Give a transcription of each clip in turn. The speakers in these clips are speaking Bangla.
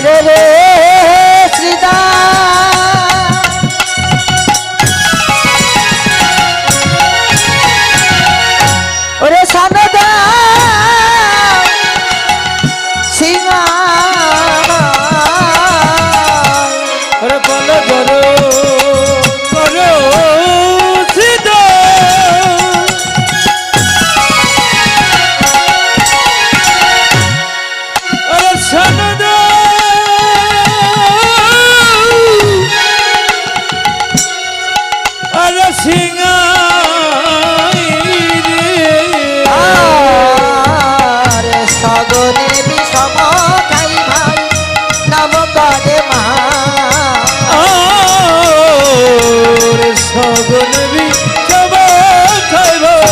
রে রে শ্রীদাম ওরে সানদা সিংহা ওরে পাল ধরো করো সিধা ওরে সানদা ওরে সিংহা সগনে বিষম খাই ভাই নাম করে মা সগন বিষম খাই ভাই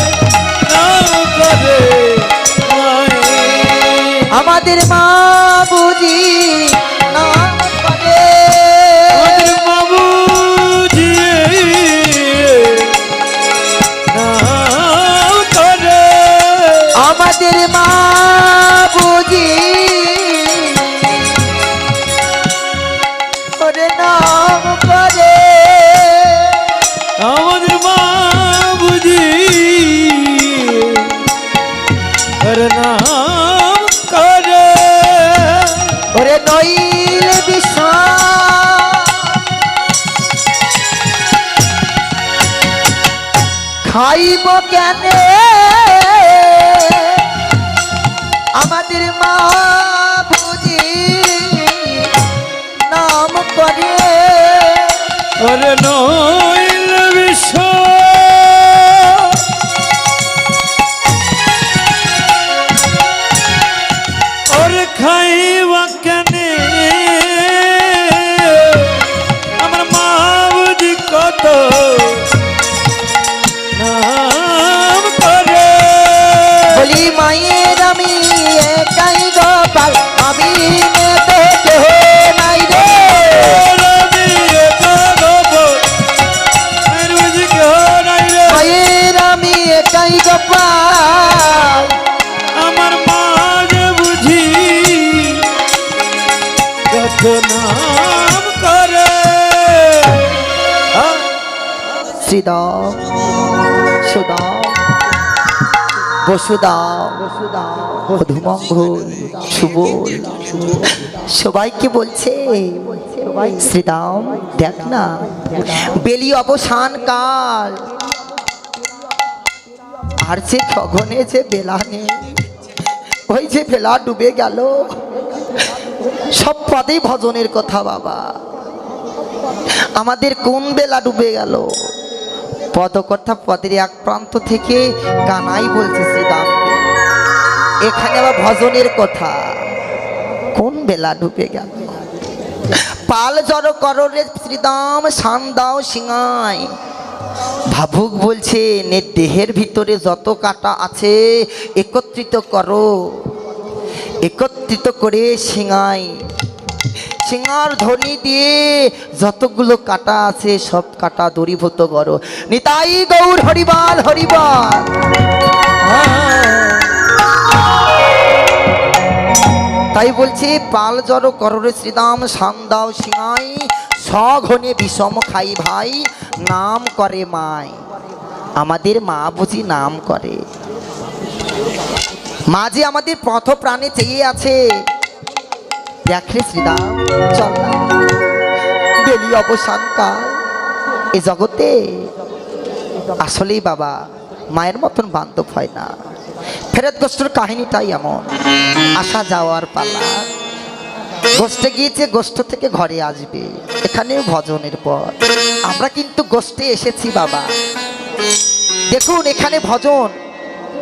নাম করে আমাদের মা বুঝি নাম করে বাবুজি নাম করে আমাদের মা বুঝি করে নাম করে আমাদের মা বুঝি ওর নাম করে ওরে নইল বিশ্ব খাইব কেনে আমাদের মা বুঝি নাম করে ওর নইল বিশ্ব ওর খাইবা কেনে আমার মা বুঝি কত নাম করে বলি মায়ের আমি একাই গোপাল আমি মেতে কেহ নাই রে মায়ের আমি একাই গোপাল আমার মা যে বুঝি কত নাম করে শ্রীদাম সুদাম বসুদাম মধুমঙ্গল সুবল সবাইকে বলছে শ্রীদাম দেখ না বেলি অবসান কাল আর যে গগনে যে বেলা নেই ওই যে বেলা ডুবে গেল সব পদেই ভজনের কথা বাবা আমাদের কোন বেলা ডুবে গেল পদকর্তা পদের এক প্রান্ত থেকে কানাই বলছে শ্রীদাম এখানে আবার ভজনের কথা কোন বেলা ডুবে গেল পাল জড় করো রে শ্রীদাম শান দাও সিংহাই ভাবুক বলছে নে দেহের ভিতরে যত কাটা আছে একত্রিত করো একত্রিত করে সিংহাই সিংহার ধ্বনি দিয়ে যতগুলো কাটা আছে সব কাটা দড়িভূত করো নিতাই গৌর হরিবাল হরিবাল তাই বলছি পাল জড় কররে শ্রীদাম শান দাও সিংহাই সঘনে বিষম খাই ভাই নাম করে মাই আমাদের মা বুঝি নাম করে মা যে আমাদের পথ প্রাণে চেয়ে আছে দেখলে শ্রীদাম চল না বেলি অবসান কাল এ জগতে আসলেই বাবা মায়ের মতন বান্ধব হয় না ফেরত গোষ্ঠীর কাহিনীটাই এমন আসা যাওয়ার পালা গোষ্ঠে গিয়েছে গোষ্ঠ থেকে ঘরে আসবে এখানেও ভজনের পর আমরা কিন্তু গোষ্ঠে এসেছি বাবা দেখুন এখানে ভজন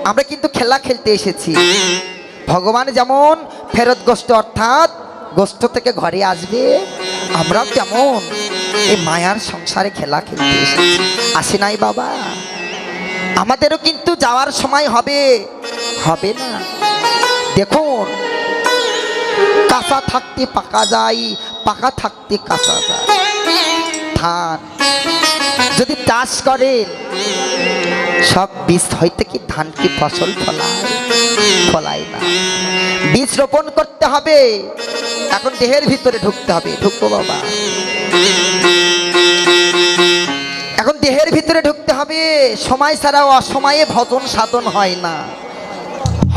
আমরা কিন্তু খেলা খেলতে এসেছি ভগবান যেমন ফেরত গোষ্ঠ অর্থাৎ গোষ্ঠ থেকে ঘরে আসবে আমরাও তেমন এই মায়ার সংসারে খেলা খেলতে এসেছি আসে নাই বাবা আমাদেরও কিন্তু যাওয়ার সময় হবে হবে না দেখুন কাঁচা থাকতে পাকা যায় পাকা থাকতে কাঁচা যায় ধান যদি চাষ করেন সব বীজ হইতে কি ধান কি ফসল ফলায় না। বীজ রোপণ করতে হবে, এখন দেহের ভিতরে ঢুকতে হবে। ঢুকবো বাবা, এখন দেহের ভিতরে ঢুকতে হবে। সময় ছাড়া অসময়ে ভজন সাধন হয় না,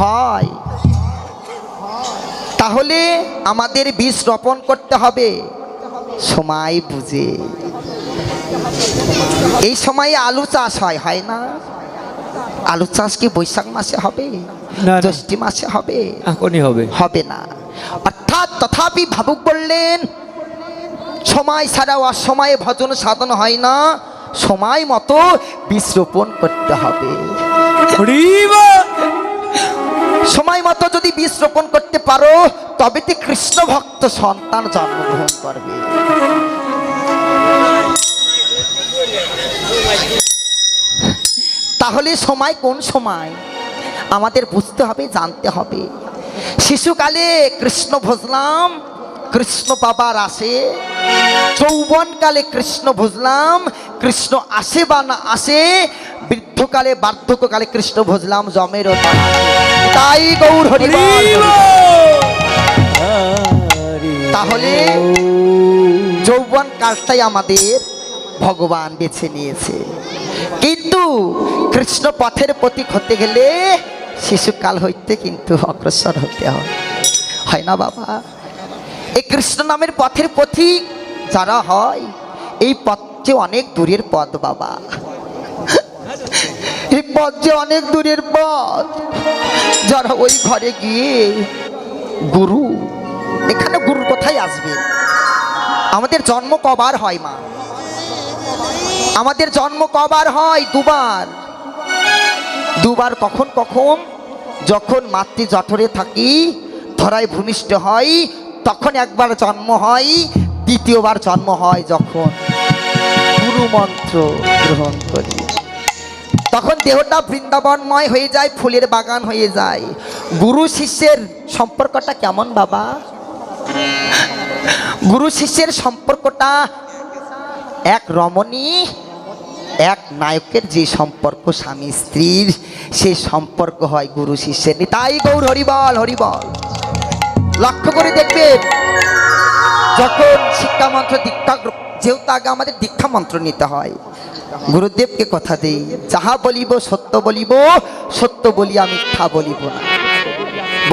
হয়। তাহলে আমাদের বীজ রোপণ করতে হবে সময় বুঝে। এই সময়ে আলু চাষ হয় না? আলু চাষ কি বৈশাখ মাসে হবে? না। জ্যৈষ্ঠ মাসে হবে? এখনই হবে। হবে না। অর্থাৎ তথাপি ভাবুক বললেন সময় ছাড়া অসময়ে ভজন সাধন হয় না, সময় মতো বীজ রোপণ করতে হবে। সময় মতো যদি বীজ রোপণ করতে পারো তবে তো কৃষ্ণ ভক্ত সন্তান জন্মগ্রহণ করবে। তাহলে সময় কোন সময় আমাদের বুঝতে হবে, জানতে হবে। শিশুকালে কৃষ্ণ ভজলাম, কৃষ্ণ পাবার আসে। যৌবনকালে কৃষ্ণ ভজলাম, কৃষ্ণ আসে বা না আসে। বৃদ্ধকালে বার্ধক্যকালে কৃষ্ণ ভজলাম, জমের তাই গৌর হরি বল। তাহলে যৌবন কালটাই আমাদের ভগবান বেছে নিয়েছে, কিন্তু কৃষ্ণ পথের প্রতীক হতে গেলে শিশুকাল হইতে কিন্তু অগ্রসর হতে হয় না বাবা। এই কৃষ্ণ নামের পথের পথিক যারা হয়, এই পথ যে অনেক দূরের পথ বাবা। এই পথ যে অনেক দূরের পথ। যারা ওই ঘরে গিয়ে গুরু, এখানে গুরুর কোথায় আসবে? আমাদের জন্ম কবার হয় মা? আমাদের জন্ম কবার হয়? দুবার। দুবার কখন কখন? যখন মাতৃ জঠরে থাকি, ধরায় ভূমিষ্ঠ হয়, তখন একবার জন্ম হয়। দ্বিতীয়বার জন্ম হয় যখন গুরু মন্ত্র গ্রহণ করি, তখন দেহটা বৃন্দাবনময় হয়ে যায়, ফুলের বাগান হয়ে যায়। গুরু শিষ্যের সম্পর্কটা কেমন বাবা? গুরু শিষ্যের সম্পর্কটা এক রমণী এক নায়কের যে সম্পর্ক স্বামী স্ত্রীর, সেই সম্পর্ক হয় গুরু শিষ্যের। তাই গৌর হরিবল হরিবল। লক্ষ্য করে দেখবেন, যখন শিক্ষা মন্ত্র দীক্ষা, যেহেতু আগে আমাদের দীক্ষা মন্ত্র নিতে হয়, গুরুদেবকে কথা দেই, যাহা বলিব সত্য বলিব, সত্য বলিয়া মিথ্যা বলিব না।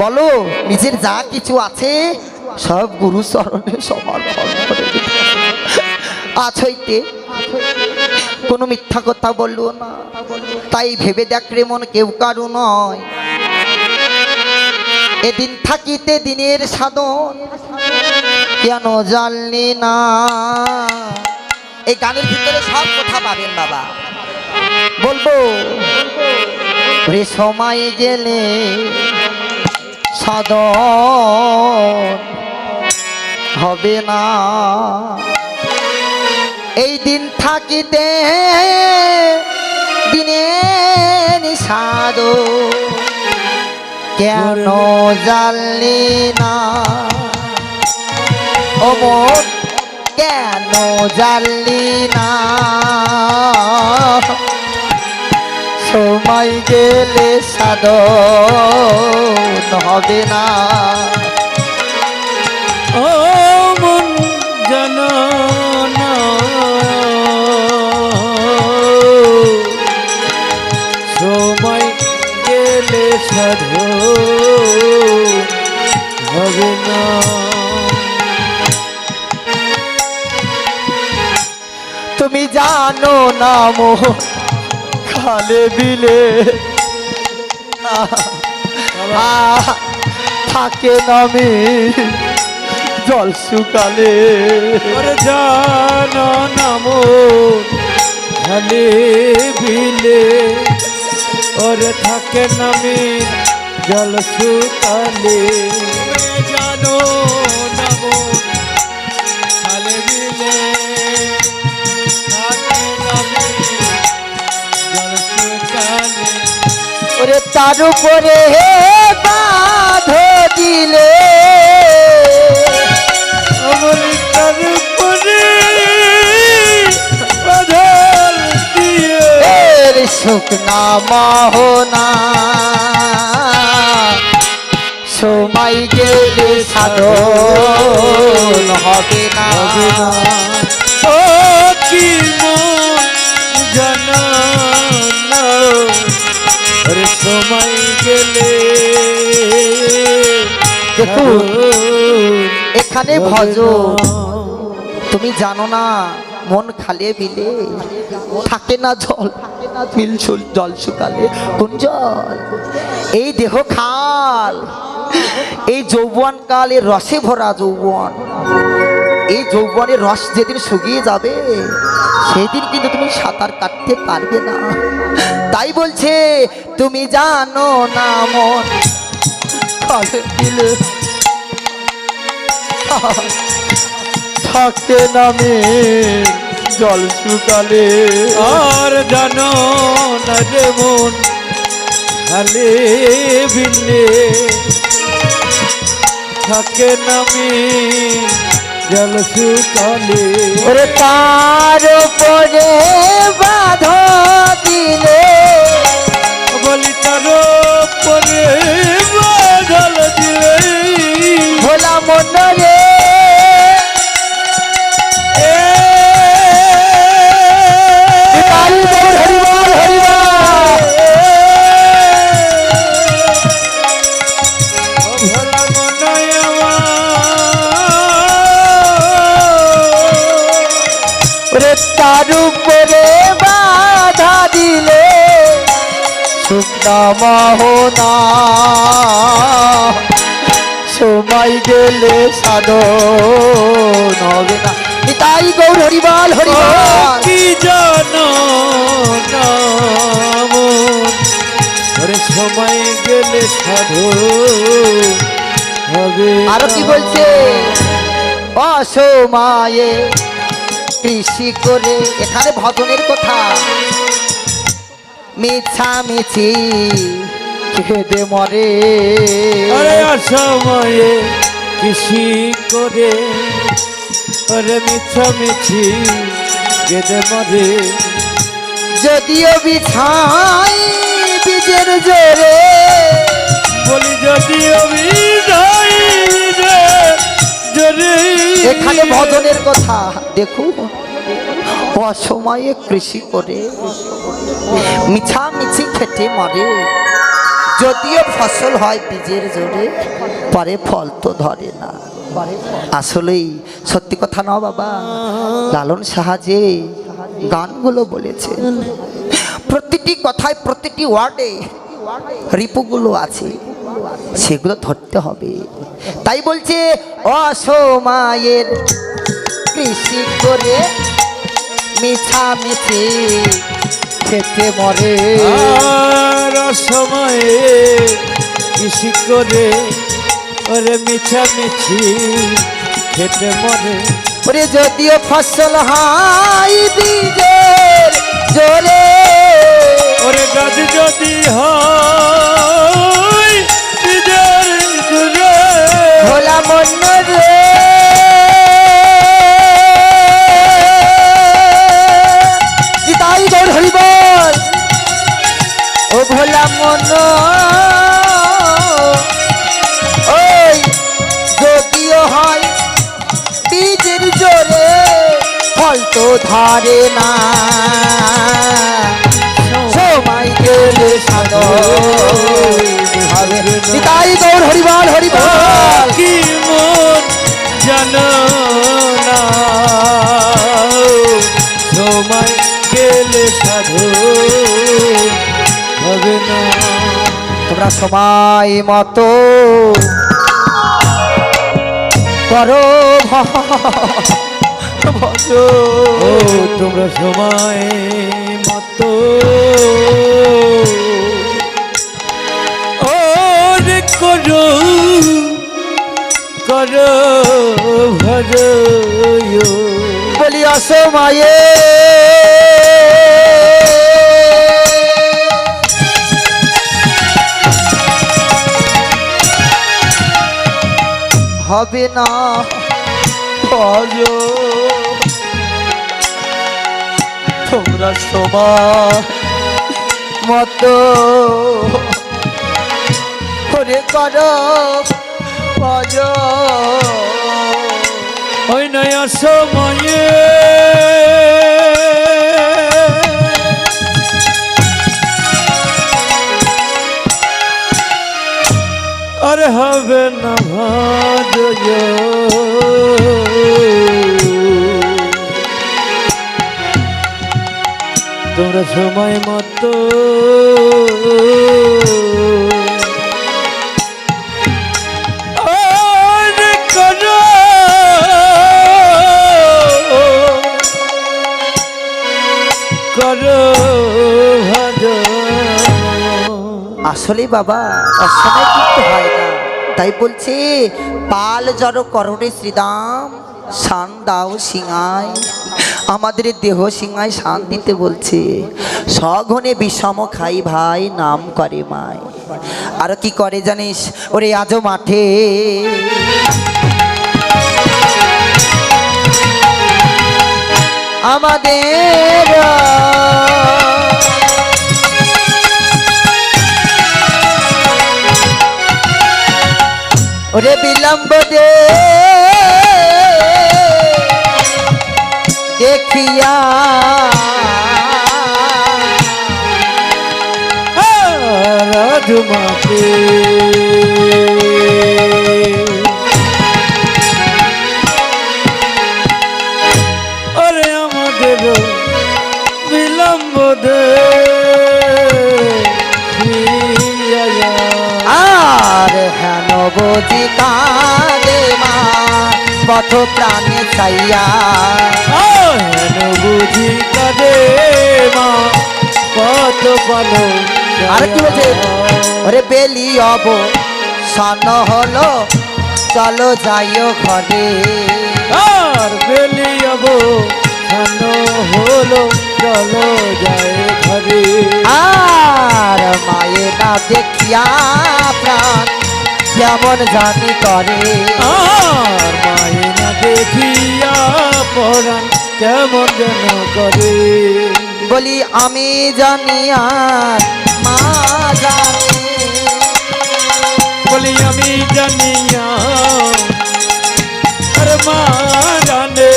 বলো নিজের যা কিছু আছে সব গুরু চরণে সমর্পণ করে দিতে। আজ হইতে কোনো মিথ্যা কথা বললো না। তাই ভেবে দেখ রে মন, কেউ কারু নয়। এদিন থাকিতে দিনের সাধন কেন জানলি না। এই গানের ভিতরে সব কথা পাবেন বাবা। বলবো রে সময় গেলে সাধন হবে না। এই দিন থাকিতে দিনের সাধন কেন জানলি না। ও মন কেন জানলি না। সময় গেলে সাধন হবে না। ও মন জানো না, সময় গেলে সাধন হবে না। তুমি জানো না মোহ খালে বিলে থাকে নামে জল শুকালে। জানো না মন খালে বিলে, ওরে থাকে নামে জল শুকালে। জানো না মন খালে বিলে, থাকে নামে জল শুকালে। ওরে তার উপরে বাঁধ দিলে, তার উপরে বাঁধল শুকনা মোহনা সময় গেলে সাধন হবে না। ও কি মন জানা না, ওরে সময় গেলে দেখুন এখানে ভজন তুমি জানো না, মন খালে বিলে থাকে না জল, বিল জল শুকালে কোন জল? এই দেহ খাল, এই যৌবন কাল, এর রসে ভরা যৌবন, এই যৌবনের রস যেদিন শুকিয়ে যাবে সেই দিন কিন্তু তুমি সাঁতার কাটতে পারবে না। তাই বলছে তুমি জানো না মন খালে বিলে থাকে নামে জল শুকালে। আর জানো না যে মন খালে বিলে থাকে নামি জল শুকালে। ওরে তার উপরে বাধা দিলে, বলি তার পরে বাদল দিলে ভোলা মন রে তার উপরে বাধা দিলে শুকনা মোহনা সময় গেলে সাধন হবে না। তাই গৌর হরিবল হরিবল। কি জানো না মন, ওরে সময় গেলে সাধু হবে। আরো কি বলছে? অসময়ে কৃষি করে, এখানে ভজনের কথা, মিছামিছি খেদে মরে। আরে অসময়ে কৃষি করে, ওরে মিছামিছি গেদে মরে। যদিও বিছাই বীজের জোরে, বলি যদি অভিনয় জোরে। এখানে ভজনের কথা দেখুন, অসময়ে কৃষি করে মিছামিছি খেটে মরে। যদিও ফসল হয় বীজের জোরে, পরে ফল তো ধরে না। আসলেই সত্যি কথা না বাবা, লালন সাহায্যে গানগুলো বলেছে, প্রতিটি কথায় প্রতিটি ওয়ার্ডে রিপুগুলো আছে, সেগুলো ধরতে হবে। তাই বলছে অসময়ের কৃষি করে মিছামিছি খেতে মরে। আর অসময়ে কৃষি করে, ওরে মিছামিছি খেতে মরে। ওরে যদিও ফসল হয় বীজের জোরে, ওরে গাছ যদি হয় বীজের জোরে। ভোলা মন রে তাই গৌর হরিবল। ও ভোলা মন, ওই যদিও হয় বীজের জোরে, ফল তো ধরে না, সময় গেলে সাধন হবে। তাই গৌর হরিবল হরিবল। কি মন জানো না, সময় গেলে সাধু হবে না। তোমরা সময় মতো করো ভজ, ও তোমরা সময় মতো ওরে করো করো ভজ। বলি অসময়ে হবে না ভজ। তোমরা সময় মতো করে করো ওই নয়া সময়ে আর হবে না ভাজ তোমরা সময় মতো আসলে বাবা অসময় কিন্তু হয় না, তাই বলছে পাল জড় করণে শ্রীদাম শান দাও সিংহায়, আমাদের দেহ সিংহায় শান দিতে বলছে। সঘনে বিষম খাই ভাই নাম করে মায়। আর কি করে জানিস ওরে আজও মাঠে আমাদের ওরে বিলম্ব দে দেখিয়া রাজমাকে আরে আমাদের বিলম্ব দে আর হেন বুঝি কাঁদে মা পথ প্রাণে চাইয়া, হেন বুঝি কাঁদে মা কত ভালো। আর কি বলছে ওরে বেলি অব সন হলো চলো যাইও ঘরে, আর বেলি যাব সানো হলো চলো যায় ঘরে। আর মায়ের না দেখিয়া প্রাণ কেমন জানি করে, আর মাইনা দেখিয়া পরাণ কেমন যেন করে। বলি আমি জানি আর মা জানে, বলি আমি জানিয়া আর মা জানে,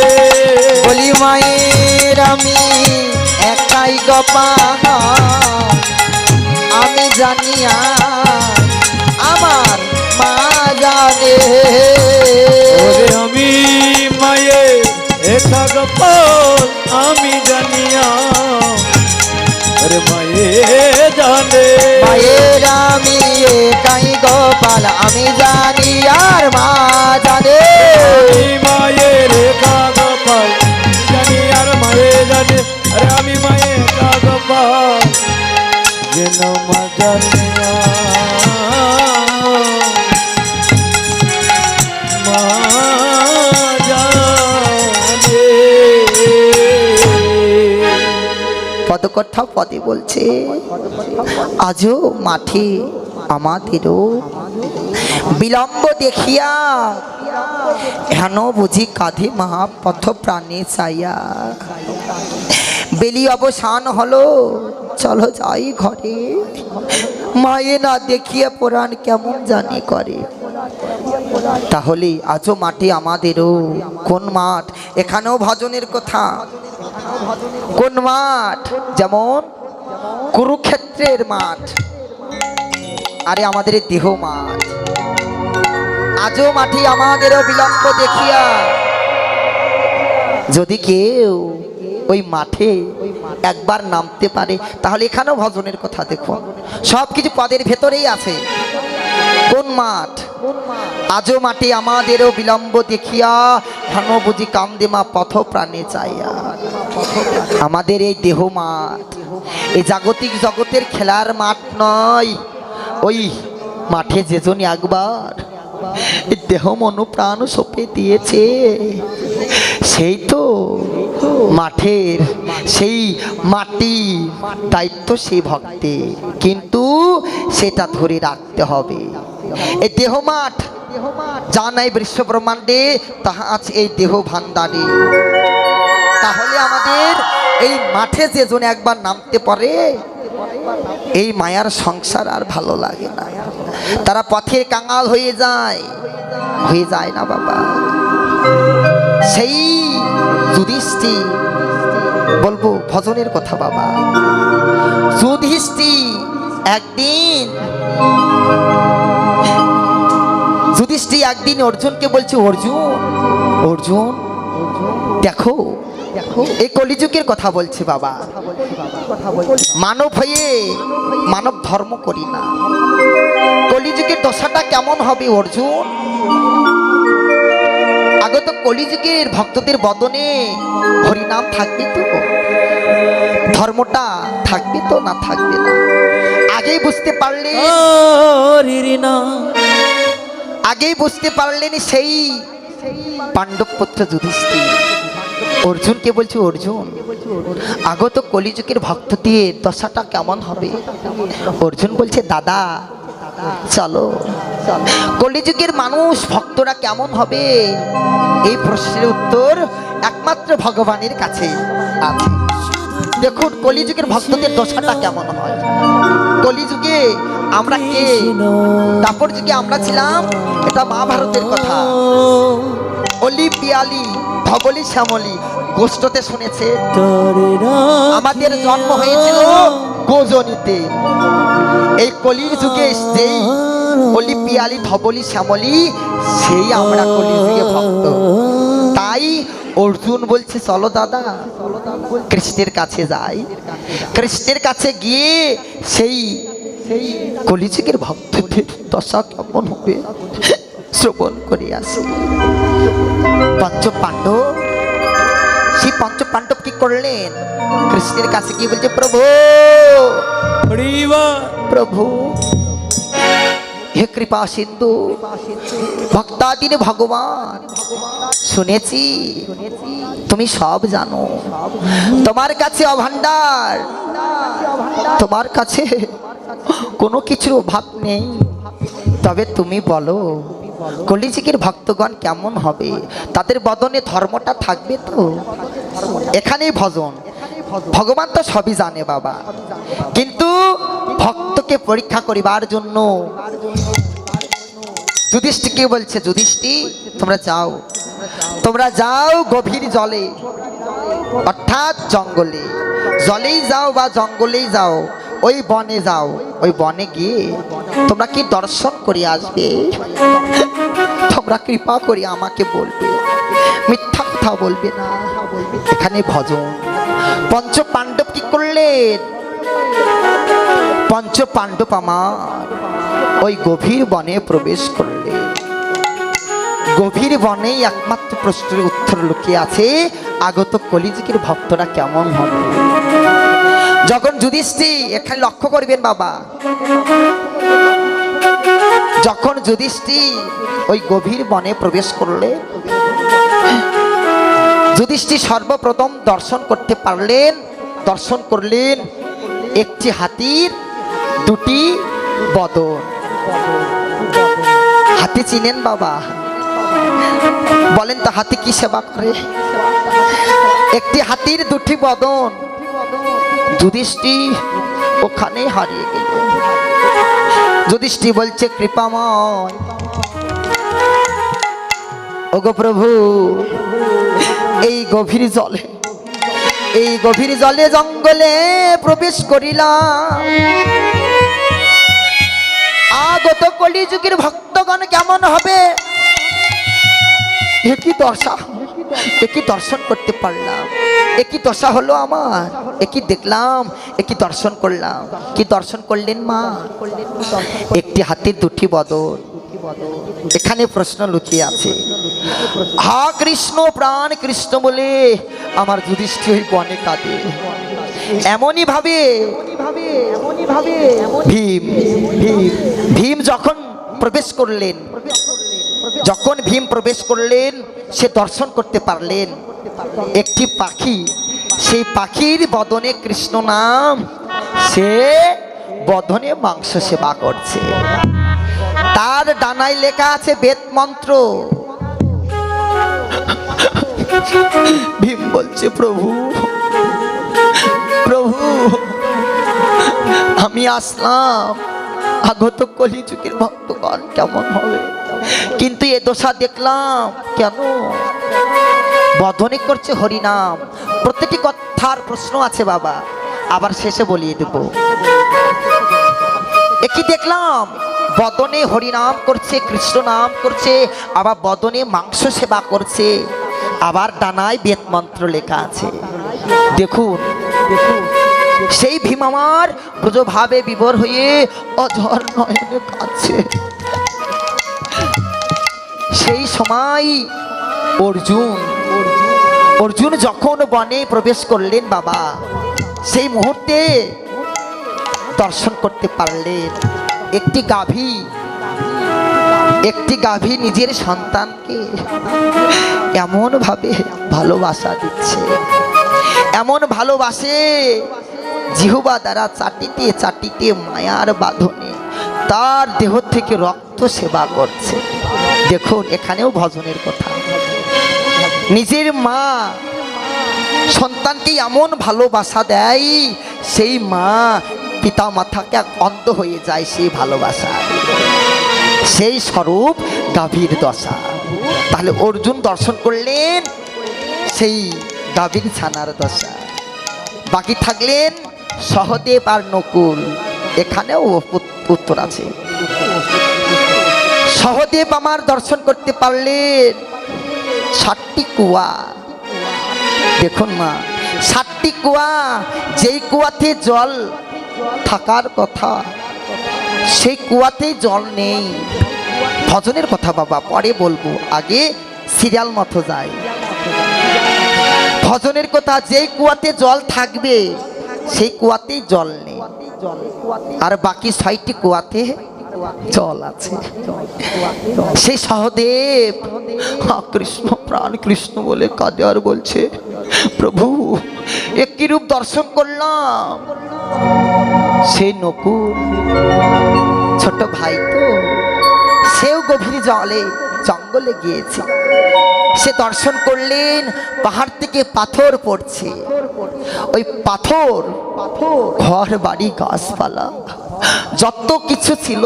বলি মায়ের আমি একাই গপা আমি জানিয়া আমার মা জানে। ওরে আমি মায়ে একা গোপন আমি জানিয়া আরে মায়ে জানে, মায়ের আমি একাই গোপাল আমি জানি আর মা জানে। আমি মায়ের একা গোপাল জানি আর মায়ে জানে, আরে আমি মায়ের একা গোপাল যেন মা জানিয়া মা জানে। পদকথা পদে বলছে আজও মাঠে আমাদেরও বিলম্ব দেখিয়া হেন বুঝি কাঁধে মহা পথ প্রাণে চাইয়া, বেলি অবসান হলো চলো যাই ঘরে, মায়ে না দেখিয়া পুরাণ কেমন জানি করে। তাহলে আজও মাঠে আমাদেরও কোন মাঠ, এখানেও ভজনের কথা। কোন মাঠ? যেমন কুরুক্ষেত্রের মাঠ, আরে আমাদের দেহ মাঠ। আজও মাঠে আমাদেরও বিলম্ব দেখিয়া যদি কেউ ওই মাঠে একবার নামতে পারে তাহলে এখানেও ভজনের কথা দেখুন, সব কিছু পদের ভেতরেই আছে। কোন মাঠ? আজও মাঠে আমাদেরও বিলম্ব দেখিয়া হেন বুঝি কান্দে মা পথ প্রাণে চাইয়া। আমাদের এই দেহ মাঠ এই জাগতিক জগতের খেলার মাঠ নয়। ওই মাঠে যেজন একবার এই দেহ মন প্রাণ সঁপে দিয়েছে সেই তো মাঠের সেই মাটি দায়িত্ব সেই ভক্তের, কিন্তু সেটা ধরে রাখতে হবে। এই দেহ মাঠ যা নাই বিশ্ব ব্রহ্মাণ্ডে তাহা আছে এই দেহ ভান্ডারে। তাহলে আমাদের এই মাঠে যেজন একবার নামতে পারে এই মায়ার সংসার আর ভালো লাগে না। তারা পথের কাঙাল হয়ে যায় না বাবা। সেই যুধিষ্ঠির, বলবো ভজনের কথা বাবা, যুধিষ্ঠির একদিন অর্জুনকে বলছে, অর্জুন দেখো, এই কলিযুগের কথা বলছে বাবা, মানব হয়ে মানব ধর্ম করি না, কলিযুগের দশাটা কেমন হবে অর্জুন? আগে তো কলিযুগের ভক্তদের বদনে হরিনাম থাকবে তো, ধর্মটা থাকবে তো না থাকবে না? আগেই বুঝতে পারলেন সেই পাণ্ডব পুত্র যুধিষ্ঠির অর্জুনকে বলছে, অর্জুন আগত কলিযুগের ভক্তদের দশাটা কেমন হবে? অর্জুন বলছে, দাদা চলো, কলিযুগের মানুষ ভক্তরা কেমন হবে? এই প্রশ্নের উত্তর একমাত্র ভগবানের কাছে আছে। দেখুন কলিযুগের ভক্তদের দশাটা কেমন হয়। কলিযুগে আমরা কে? তারপর যুগে আমরা ছিলাম, এটা মহাভারতের কথা। অলি পিয়ালি ধবলি শ্যামলি গোষ্ঠতে শুনেছে, আমাদের জন্ম হয়েছিল গোজনিতে। এই কলির যুগে যেই অলি পিয়ালি ধবলি শ্যামলি, সেই আমরা কলির যুগে ভক্ত। তাই অর্জুন বলছে, চলো দাদা কৃষ্ণের কাছে যাই, কৃষ্ণের কাছে গিয়ে সেই কলিযুগের ভক্তদের দশা কেমন হবে শ্রবণ করে আসি। সেই পঞ্চ পাণ্ডব কি করলেন? কৃষ্ণের কাছে গিয়ে বলছে, প্রভু হে কৃপা সিন্ধু ভক্তাদিনে ভগবান, শুনেছি তুমি সব জানো, তোমার কাছে অভান্ডার, তোমার কাছে কোনো কিছুর অভাব নেই। তবে তুমি বলো কলিযুগের ভক্তগণ কেমন হবে? তাদের বদনে ধর্মটা থাকবে তো? এখানেই ভজন, ভগবান তো সবই জানে বাবা, কিন্তু ভক্তকে পরীক্ষা করিবার জন্য যুধিষ্ঠিরকে বলছে, যুধিষ্ঠির তোমরা যাও গভীর জলে, অর্থাৎ জঙ্গলে, জলেই যাও বা জঙ্গলেই যাও, ওই বনে যাও, ওই বনে গিয়ে তোমরা কি দর্শন করে আসবে, তোমরা কৃপা করে আমাকে বলবে, মিথ্যা কথা বলবে না। এখানে ভজন। পঞ্চ পাণ্ডব কি করলেন? পঞ্চ পাণ্ডব আমার ওই গভীর বনে প্রবেশ করলেন। গভীর বনেই একমাত্র প্রশ্নের উত্তর লুকিয়ে আছে, আগত কলিযুগের ভক্তরা কেমন হবে। যখন যুধিষ্ঠির, এখানে লক্ষ্য করবেন বাবা, যখন যুধিষ্ঠির ওই গভীর বনে প্রবেশ করলে, যুধিষ্ঠির সর্বপ্রথম দর্শন করলেন একটি হাতির দুটি বদন। হাতি চিনেন বাবা? বলেন তো হাতি কি সেবা করে? একটি হাতির দুটি বদন। যুধিষ্ঠির ওখানে হারিয়ে গেল। যুধিষ্ঠির বলছে, কৃপাময় ওগো প্রভু, এই গভীর জলে জঙ্গলে প্রবেশ করিলাম, আগত কলিযুগের ভক্তগণ কেমন হবে? একই দর্শন করতে পারলাম, একই দশা হলো আমার, একই দেখলাম, একই দর্শন করলাম। কি দর্শন করলেন মা? একটি হাতির দুটি বদন। এখানে প্রশ্ন লুকিয়ে আছে। হা কৃষ্ণ, প্রাণ কৃষ্ণ বলে আমার যুধিষ্ঠির বনে কাঁদে। এমনই ভাবে ভীম যখন প্রবেশ করলেন, সে দর্শন করতে পারলেন একটি পাখি, সেই পাখির বদনে কৃষ্ণ নাম, সে বদনে মাংস সেবা করছে। তার ডানায় লেখা আছে বেদ মন্ত্র। ভীম বলছে, প্রভু আমি আসলাম, আগত কলিযুগের ভক্তগণ কেমন হবে, কিন্তু এ দশা দেখলাম কেন? বদনে করছে হরিনাম। প্রত্যেকটি কথার প্রশ্ন আছে বাবা, আবার শেষে বলিয়ে দেব। একই দেখলাম বদনে হরিনাম করছে, কৃষ্ণ নাম করছে, আবার বদনে মাংস সেবা করছে, আবার ডানায় বেদ মন্ত্র লেখা আছে। দেখুন দেখুন, সেই ভীম আমার ব্রজভাবে বিভোর হয়ে অঝর নয়নে কাঁদছে। সেই সময় অর্জুন যখন বনে প্রবেশ করলেন বাবা, সেই মুহূর্তে দর্শন করতে পারলেন একটি গাভী নিজের সন্তানকে এমন ভাবে ভালোবাসা দিচ্ছে, এমন ভালোবাসে, জিহ্বা দ্বারা চাটিতে চাটিতে মায়ার বাঁধনে তার দেহ থেকে রক্ত সেবা করছে। দেখুন এখানেও ভজনের কথা। নিজের মা সন্তানকে এমন ভালোবাসা দেয়, সেই মা পিতা মাতাকে অন্ধ হয়ে যায় সেই ভালোবাসা, সেই স্বরূপ গাভীর দশা। তাহলে অর্জুন দর্শন করলেন সেই গাভীর ছানার দশা। বাকি থাকলেন সহদেব আর নকুল। এখানেও উত্তর আছে। সহদেব আমার দর্শন করতে পারলেন 7টি কুয়া। দেখুন মা, 7টি কুয়া, যেই কুয়াতে জল থাকার কথা সেই কুয়াতে জল নেই। ভজনের কথা বাবা পরে বলবো, আগে সিরিয়াল মতো যায়। ভজনের কথা, যেই কুয়াতে জল থাকবে সেই কুয়াতে জল নেই, আর বাকি 6টি কুয়াতে জল আছে। সেই সহদেব কৃষ্ণ প্রাণ কৃষ্ণ বলে কাঁদে আর বলছে, প্রভু একই রূপ দর্শন করলাম। সেই নকুল ছোট ভাই তো, সেও গভীর জঙ্গলে গিয়েছে। সে দর্শন করলেন পাহাড় থেকে পাথর পড়ছে। ওই পাথর ঘর বাড়ি গাছপালা যত কিছু ছিল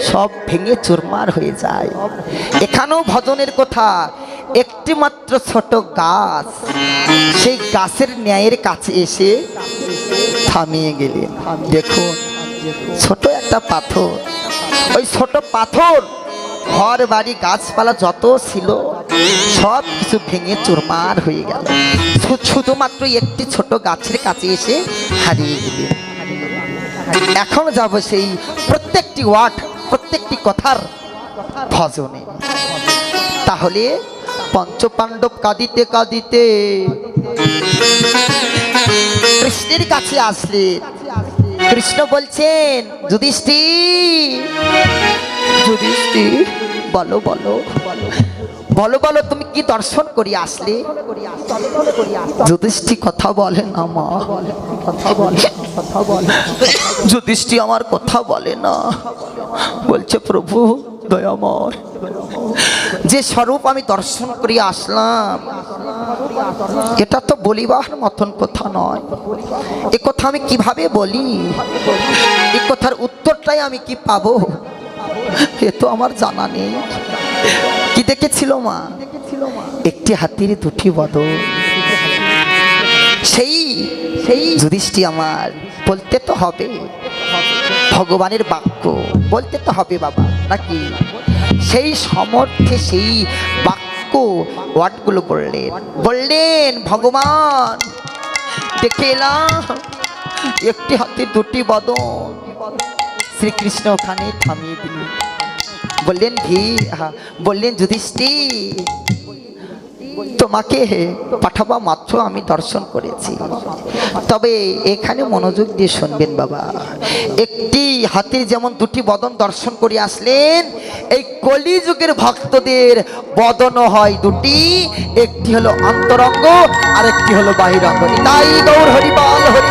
সব ভেঙে চুরমার হয়ে যায়। এখানেও ভজনের কথা, একটি মাত্র ছোট গাছ, সেই গাছের ন্যায়ের কাছে এসে থামিয়ে গেলেন। দেখুন ছোট একটা পাথর, ওই ছোট পাথর ঘর বাড়ি গাছপালা যত ছিল সব কিছু ভেঙে চুরমার হয়ে গেল, শুধুমাত্র একটি ছোট গাছের কাছে এসে হারিয়ে গেলেন। এখন যাব সেই প্রত্যেকটি ওয়ার্ড, প্রত্যেকটি কথার ভজনে। তাহলে পঞ্চপাণ্ডব কাঁদিতে কাঁদিতে কৃষ্ণের কাছে আসলেন। কৃষ্ণ বলছেন, যুধিষ্ঠির যুধিষ্ঠির বলো বলো বলো বলো, তুমি কি দর্শন করি আসলে? যুধিষ্ঠির কথা বলে না মা, যুধিষ্ঠির আমার কথা বলে না। বলছে, প্রভু দয়াময়, যে স্বরূপ আমি দর্শন করে আসলাম এটা তো বলিবার মতন কথা নয়। এ কথা আমি কিভাবে বলি? এ কথার উত্তরটাই আমি কি পাবো এ তো আমার জানা নেই। কি দেখেছিল মা? একটি হাতির 2টি বদন। সেই যুধিষ্ঠির আমার বলতে তো হবে, ভগবানের বাক্য বলতে তো হবে বাবা, নাকি? সেই সমর্থে সেই বাক্য ওয়ার্ডগুলো বললেন, ভগবান দেখে এলাম একটি হাতির 2টি বদন। শ্রীকৃষ্ণ ওখানে থামিয়ে দিলেন, বললেন যুধিষ্ঠির, তোমাকে পাঠাবা মাত্র আমি দর্শন করেছি। তবে এখানে মনোযোগ দিয়ে শুনবেন বাবা, একটি হাতির যেমন 2টি বদন দর্শন করে আসলেন, এই কলিযুগের ভক্তদের বদন হয় 2টি, একটি হলো অন্তরঙ্গ আর একটি হলো বাহিরঙ্গ। তাই গৌর হরি বল হরি।